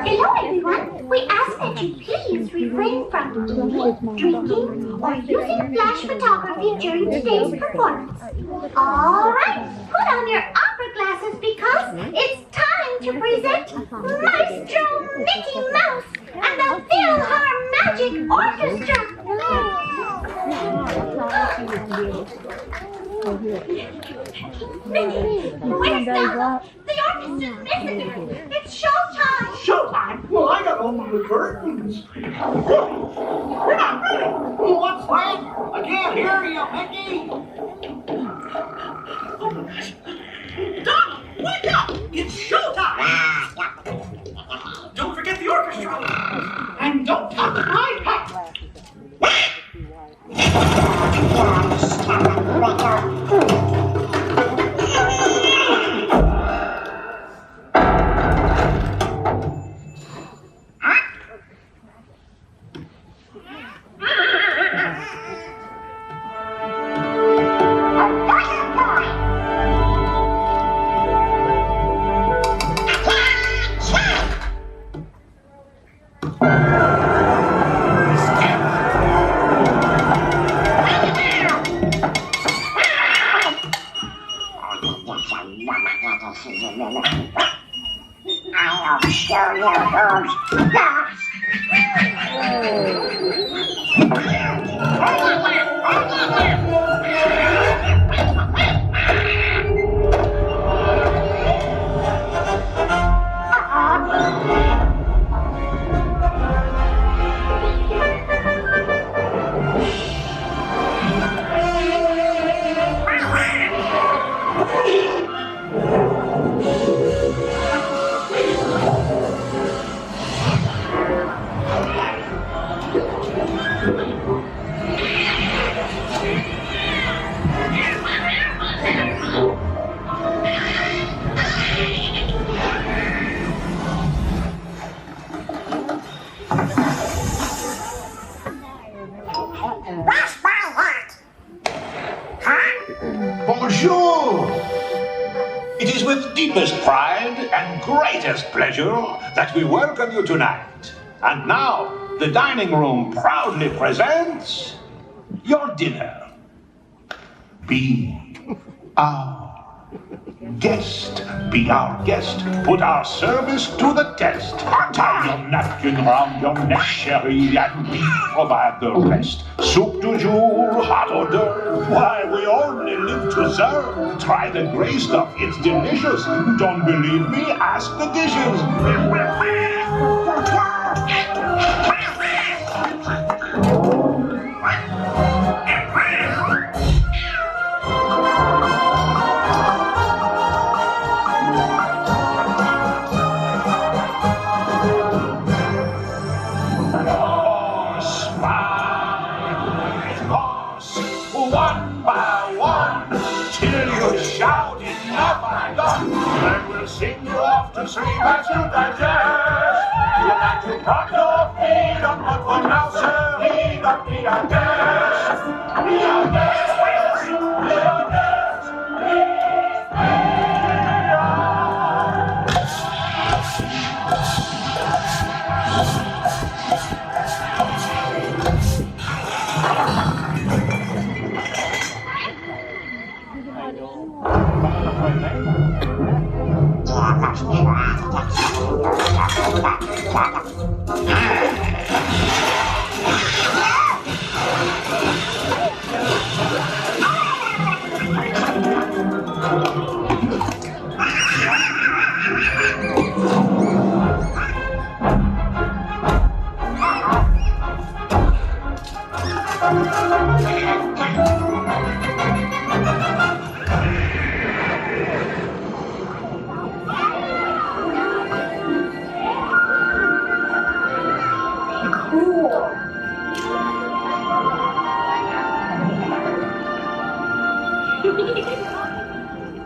Hello, everyone. We ask that you please refrain from eating, drinking, or using flash photography during today's performance. All right, put on your opera glasses because it's time to present Maestro Mickey Mouse and the PhilharMagic Orchestra. Mickey, where's Stella? The orchestra's missing. It's showtime. Showtime? Well, I gotta open the curtains. We're not ready. What's that? I can't hear you, Mickey. Doc, wake up! It's showtime! Don't forget the orchestra. And don't touch my hat. I'll show you who's boss. Bonjour! It is with deepest pride and greatest pleasure that we welcome you tonight. And now, the dining room proudly presents your dinner. Be our guest. Be our guest. Put our service to the test. Tie your napkin round your neck, chérie, and we provide the rest. Soup du jour, hot hors d'oeuvre. Why, we only live to serve. Try the gray stuff, it's delicious. Don't believe me? Ask the dishes. One by one, till you shout enough and done. Then we'll sing you off to sleep as you digest. You like to cut your feet on, but for now, sir, we don't be our guest. Be our guest, be our guest, please be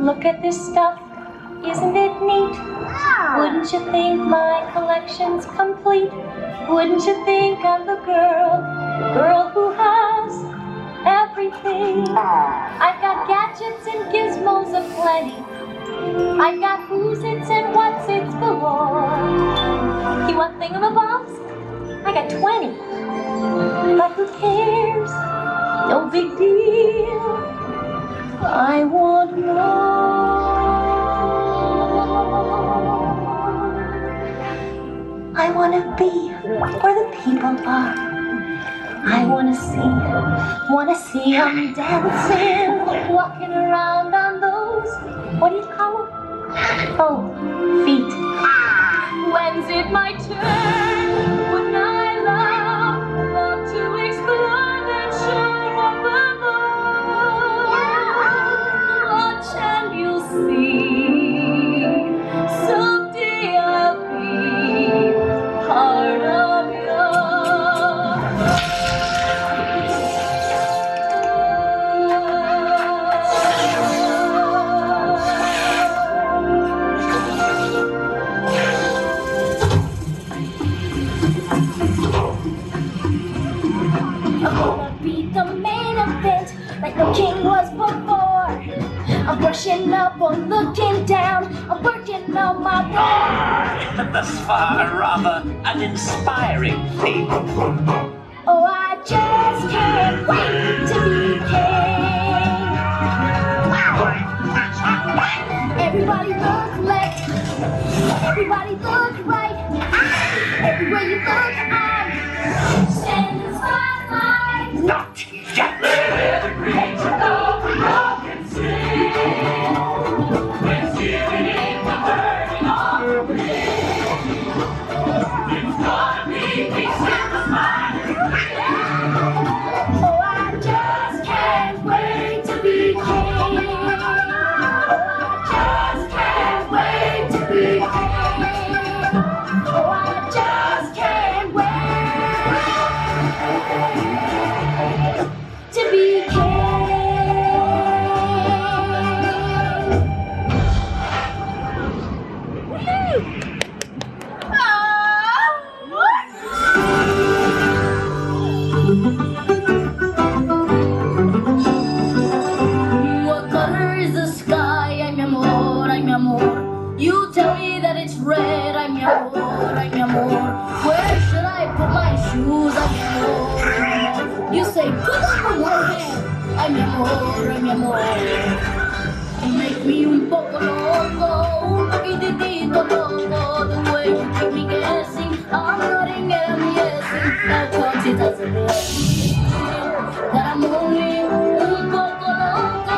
Look at this stuff. Isn't it neat? Wouldn't you think my collection's complete? Wouldn't you think I'm the girl who has everything? I've got gadgets and gizmos aplenty. I've got who's its and what's its galore. You want thingamabobs? I got 20. But who cares? No big deal. I want more. I want to be where the people are. I want to see them dancing, walking around on those, what do you call them? Oh, feet. When's it my turn? Wouldn't I love to explore that shore up above? Watch and you'll see. Someday I'll be part of like no king was before. I'm brushing up on looking down. I'm working on my war. Thus far, rather an inspiring theme. Oh, I just can't wait to be king. Everybody look left. Everybody look right. Everywhere you look, I'm standing spotlight. Not yet. Make me un poco loco, un poquitito loco. The way you keep me guessing, I'm nodding and guessing. Now cause it doesn't let me that I'm only un poco loco.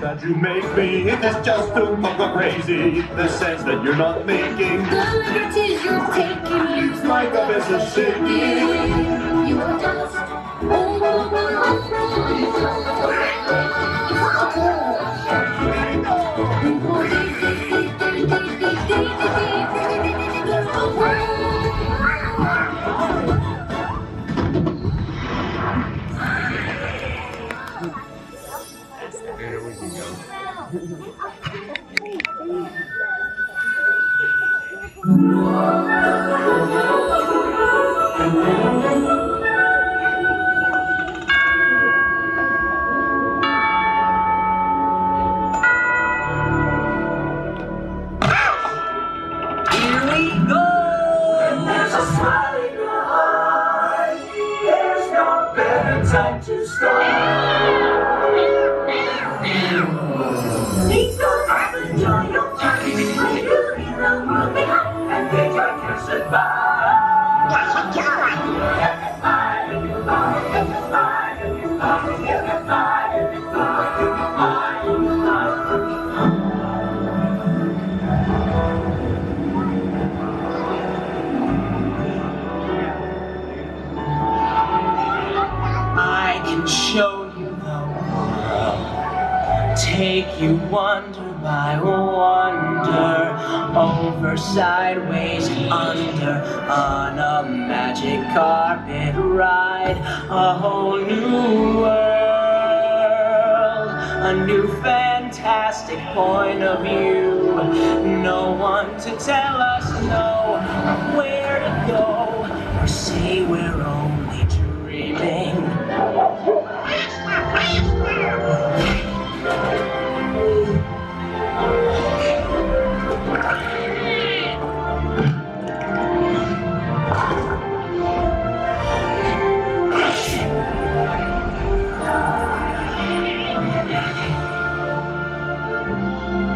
That you make me, it is just too fucking crazy. The sense that you're not making the liberties you're taking is like a Mississippi. You are just Time to start. Please go and enjoy your time. When you leave the world behind And bid your kiss goodbye. That's what you like. I can show you the world, take you wonder by wonder, over, sideways, under, on a magic carpet ride, a whole new world. a new fantastic point of view. No one to tell us no, where to go, or say we're only dreaming.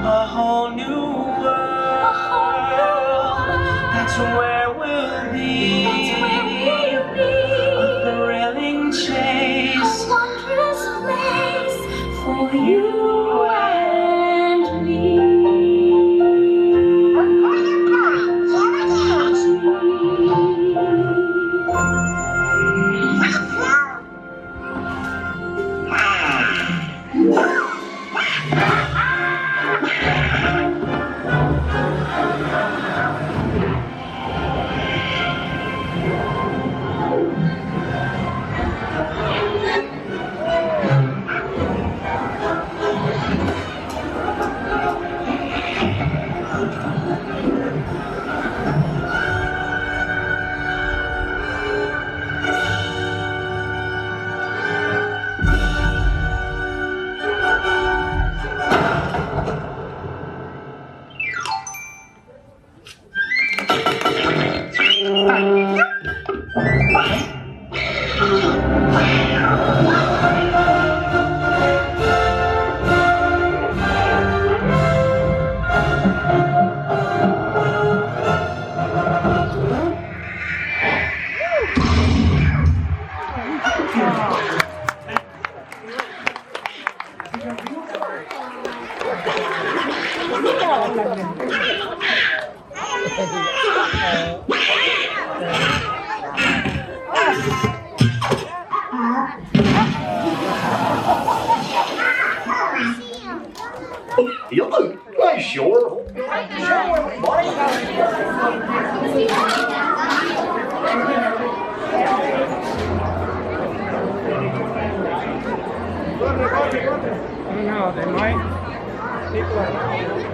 A whole new world, that's where we'll be. A thrilling chase, A wondrous place for you and me. You look nice, sure. I don't know, they might. People are